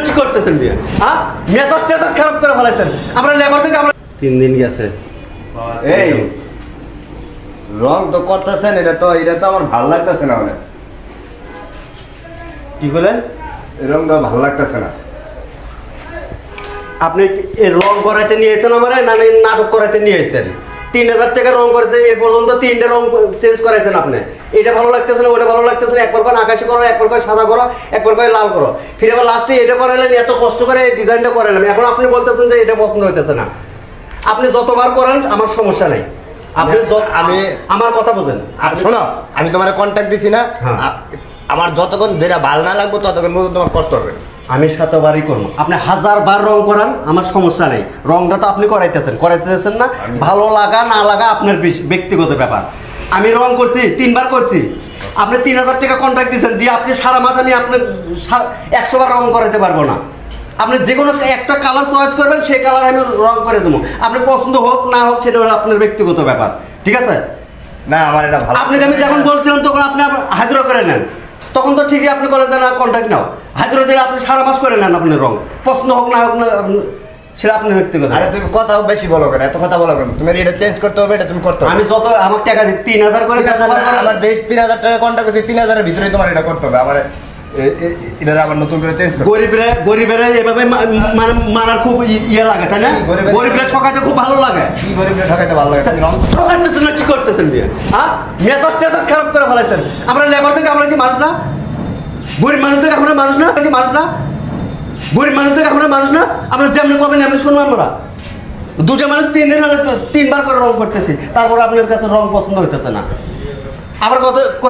কি করতেছেন মিয়া? হ্যাঁ, মেজাজ টেজাজ খারাপ করে ফেলাইছেন। আমরা লেবার থেকে আমরা 3 দিন গেছে। এই রং তো করতেছেন, এটা তো আমার ভালো লাগতেছে না। মানে কি বলেন? রং তো ভালো লাগতেছে না। আপনি এই রং করাইতে নিয়েছেন আমারে, না নাটক করাইতে নিয়েছেন? 3000 টাকা রং করেছে, এ পর্যন্ত 3টে রং চেঞ্জ করাইছেন আপনি। এটা ভালো লাগতেছে না, ওটা ভালো লাগতেছে না, একবার করে আকাশি করো, একবার করে সাদা করো, একবার করে লাল করো, ফিরে আবার লাস্টে এটা করাইলেন, এত কষ্ট করে ডিজাইনটা করাইলাম, এখন আপনি বলতেছেন যে এটা পছন্দ হইতেছে না। আপনি যতবার করেন আমার সমস্যা নাই, আপনি আমি আমার কথা বোঝেন। শোনো, আমি তোমার কন্ট্যাক্ট দিছি না, হ্যাঁ। আমার যতক্ষণ যেটা ভালো না লাগবে ততক্ষণ পর্যন্ত তোমার করতে হবে। আমি 7বারই করবো, আপনি 1000 বার রং করান, আমার সমস্যা নেই। রংটা তো আপনি করাইতেছেন না, ভালো লাগা না লাগা আপনার ব্যক্তিগত ব্যাপার। আমি রং করছি 3 বার করছি, আপনি 3000 টাকা কন্ট্রাক্ট দিয়েছেন, দিয়ে আপনি সারা মাস আমি আপনার 100 বার রং করাতে পারবো না। আপনি যে কোনো একটা কালার চয়েস করবেন, সেই কালার আমি রং করে দেবো। আপনি পছন্দ হোক না হোক সেটা হলো আপনার ব্যক্তিগত ব্যাপার, ঠিক আছে? না আমার এটা ভালো। আপনি আমি যখন বলছিলাম তখন আপনি হাজিরা করে নেন, তখন তো ঠিকই আপনি বলেন যে না কন্ট্রাক্ট নাও, হাজিরা দিলে আপনি সারা মাস করে নেন। আপনি রং পছন্দ হোক না হোক না সেটা আপনার ব্যক্তিগত। আরে তুমি কথা বেশি বলো কেন, এত কথা বলো কেন? তুমি এটা চেঞ্জ করতে হবে, এটা তুমি করতে হবে। আমি যত আমার টাকা দিই 3000 করে, আমার যে 3000 টাকা কন্ট্যাক্ট করছি 3000 এর ভিতরেই তোমার এটা করতে হবে। আমার এটা আবার নতুন করে চেঞ্জ করতে হবে। গরিবেরা এভাবে মারার খুব ইয়ে লাগে, তাই না? গরিবরা ঠকাইতে খুব ভালো লাগে। কি গরিবরা ঠকাইতে ভালো লাগে? তুমি রং ঠকাইতেছেন না, কি করতেছেন মিয়া? হ্যাঁ, মেজাজ টেজাজ খারাপ করে ফেলাইছেন। আমরা লেবার থেকে আমরা কি মানুষ না? গরিব মানুষ থেকে আমরা মানুষ না? কি মানুষ না? গরিব মানুষ থেকে আমরা মানুষ না? আমরা যেমনি করবেন এমনি শুনবো আমরা। দুটো মানুষ 3 দিন হলে 3 বার করে রং করতেছি, তারপর আপনার কাছে রং পছন্দ হইতেছে না। আবার কত